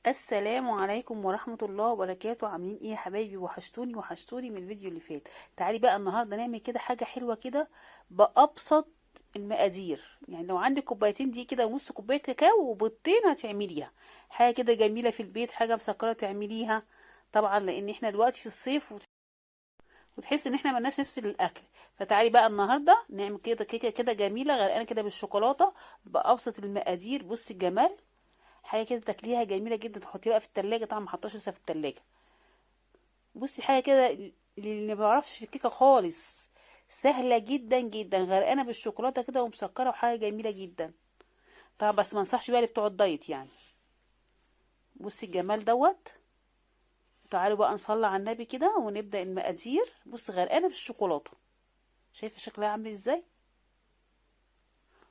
السلام عليكم ورحمة الله وبركاته. عاملين ايه يا حبايبي؟ وحشتوني من الفيديو اللي فات. تعالي بقى النهاردة نعمل كده حاجة حلوة كده بأبسط المقادير. يعني لو عندك كوبايتين دي كده ونص كوباية كاكاو وبيضتين هتعمليها حاجة كده جميلة في البيت، حاجة مسكرة تعمليها. طبعا لان احنا دلوقتي في الصيف وتحس ان احنا ملناش نفس للاكل. فتعالي بقى النهارده نعمل كده كيكه كده جميله غرقانه كده بالشوكولاته بأبسط المقادير. بصي الجمال، حاجه كده تاكليها جميله جدا، تحطيها بقى في التلاجة. طبعا ما حطاش لسه في التلاجة. بصي حاجه كده اللي ما بيعرفش في الكيكه خالص، سهله جدا جدا، غرقانه بالشوكولاته كده ومسكره وحاجه جميله جدا. طبعا بس ما انصحش بقى اللي بتوع الدايت يعني. بصي الجمال دوت. تعالوا بقى نصلي على النبي كده ونبدا المقادير. بصي غرقانه في الشوكولاته، شايفه شكلها عامل ازاي؟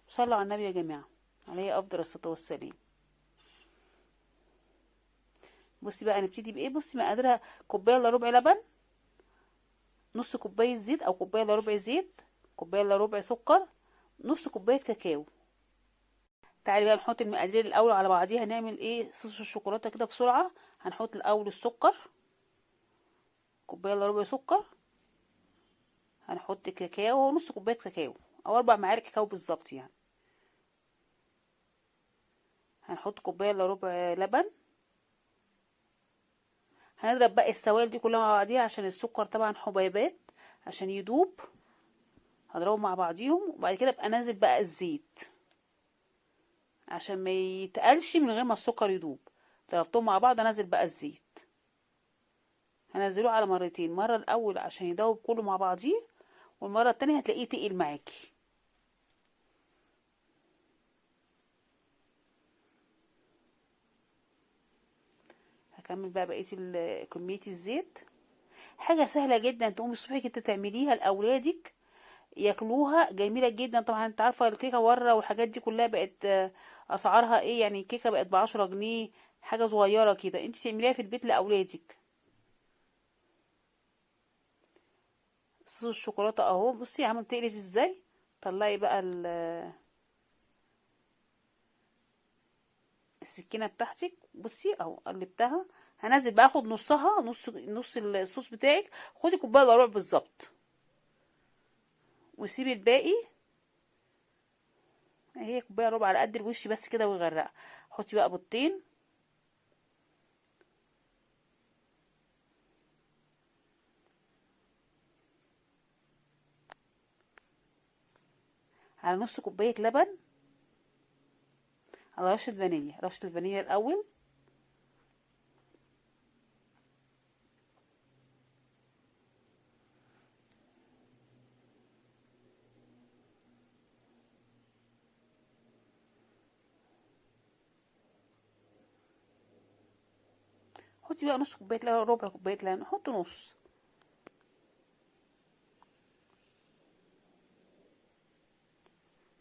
صلوا على النبي يا جماعه، عليه افضل الصلاه والسلام. بصي بقى نبتدي بايه. بصي مقاديرها: كوبايه الا ربع لبن، نص كوبايه زيت او كوبايه الا ربع زيت، كوبايه الا ربع سكر، نص كوبايه كاكاو. تعالي بقى نحط المقادير الاول على بعضيها. هنعمل ايه؟ صوص الشوكولاته كده بسرعه. هنحط الاول السكر، كوبايه الا ربع سكر. هنحط كاكاو، نص كوبايه كاكاو او 4 معالق كاكاو بالظبط يعني. هنحط كوبايه الا ربع لبن. هنضرب بقى السوائل دي كلها مع بعضيها عشان السكر طبعا حبيبات عشان يدوب. هضربهم مع بعضيهم وبعد كده ابقى انزل بقى الزيت عشان ما يتقلش من غير ما السكر يدوب. ضربتهم مع بعض، انزل بقى الزيت. هنزله على مرتين، مره الاول عشان يدوب كله مع بعضيه، والمره التانية هتلاقيه تقيل معاكي. هكمل بقى بقيه كميه الزيت. حاجه سهله جدا تقومي الصبح كده تعمليها لاولادك ياكلوها، جميله جدا. طبعا انت عارفه الكيكه بره والحاجات دي كلها بقت اسعارها ايه يعني. الكيكه بقت ب10 جنيه، حاجه صغيره كده. انت تعمليها في البيت لاولادك. صوص الشوكولاته اهو. بصي عامل تقلس ازاي. طلعي بقى السكينه بتاعتك. بصي اهو قلبتها. هنزل بقى، اخد نصها، نص الصوص بتاعك. خدي كوبايه الا ربع بالظبط وسيبي الباقي. هي كوبايه ربع على قد الوش بس كده ويغرقها. حطي بقى بيضتين. على نص كوبايه لبن. على رشه فانيليا، رشه الفانيليا الاول. حطي بقى نص كوبايه لبن، ربع كوبايه لبن، حطي نص.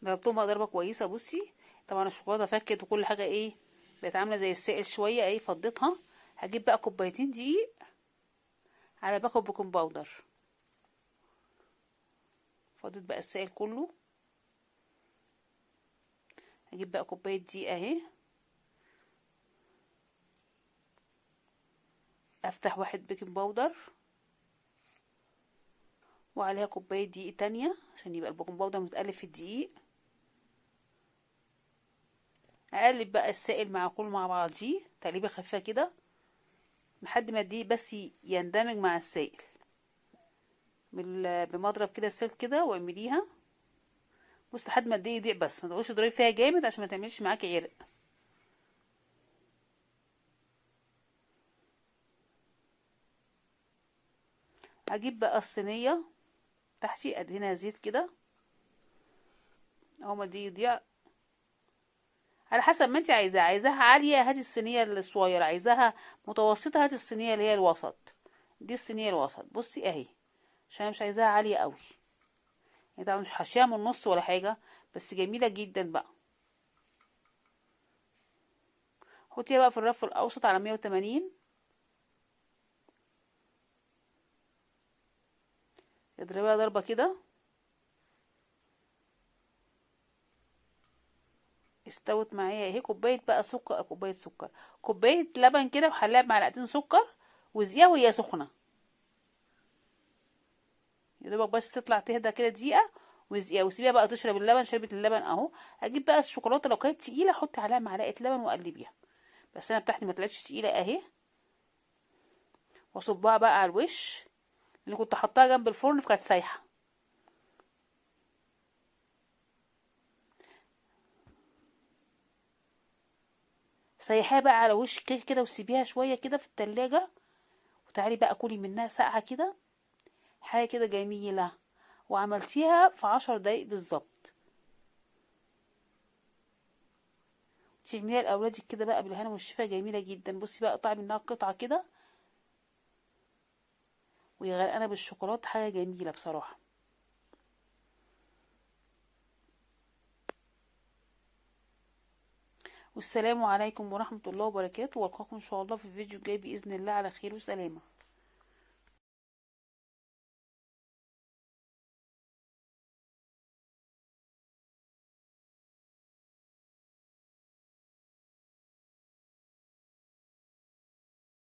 ضربتهم بقى ضربه كويسه. بصي طبعا الشوكولاته فكت وكل حاجه ايه، بقت عامله زي السائل شويه ايه، فضيتها. هجيب بقى كوبايتين دقيق على باكو بيكنج باودر. فضيت بقى السائل كله. هجيب بقى كوبايه دقيق اهي. افتح واحد بيكنج باودر وعليها كوبايه دقيق تانية عشان يبقى البيكنج باودر متقلب في الدقيق. اقلب بقى السائل مع كله مع بعضيه تقليبه خفيفه كده لحد ما الدقيق بس يندمج مع السائل. بمضرب كده السائل كده واعمليها. بص لحد ما الدقيق يضيع، بس ما تقعديش تضربي فيها جامد عشان ما تعمليش معاكي عرق. هجيب بقى الصينيه تحتي ادهنها زيت كده. اول ما الدقيق يضيع، على حسب ما انت عايزاها عاليه هاتي الصينيه الصغيره، عايزاها متوسطه هاتي الصينيه اللي هي الوسط. دي الصينيه الوسط بصي اهي، عشان أنا مش عايزاها عاليه قوي. يعني طبعا مش حاشيها من النص ولا حاجه، بس جميله جدا بقى. حطيها بقى في الرف الاوسط على 180. اضربيها ضربه كده. استوت معايا اهي. كوبايه بقى سكر، كوبايه سكر، كوبايه لبن كده، وحليها بمعلقتين سكر وزقيها وهي سخنه، يا دوبك بس تطلع تهدى كده دقيقه وزقيها وسيبيها بقى تشرب اللبن. شربت اللبن اهو. اجيب بقى الشوكولاته لو كانت تقيله احط عليها معلقه لبن واقلبيها، بس انا بتاعتي ما طلعتش تقيله اهي. واصبها بقى على الوش اللي كنت حطاها جنب الفرن فكانت سايحه. سيحيها بقى على وش كيك كده وسيبيها شويه كده في التلاجة، وتعالي بقى كلي منها ساقعه كده، حاجه كده جميله. وعملتيها في 10 دقايق بالظبط. تعمليها لاولادك كده بقى بالهنا والشفا، جميله جدا. بصي بقى قطعي منها قطعه كده وهي غرقانه بالشوكولاته، حاجه جميله بصراحه. والسلام عليكم ورحمه الله وبركاته، والقاكم ان شاء الله في الفيديو الجاي باذن الله على خير وسلامه.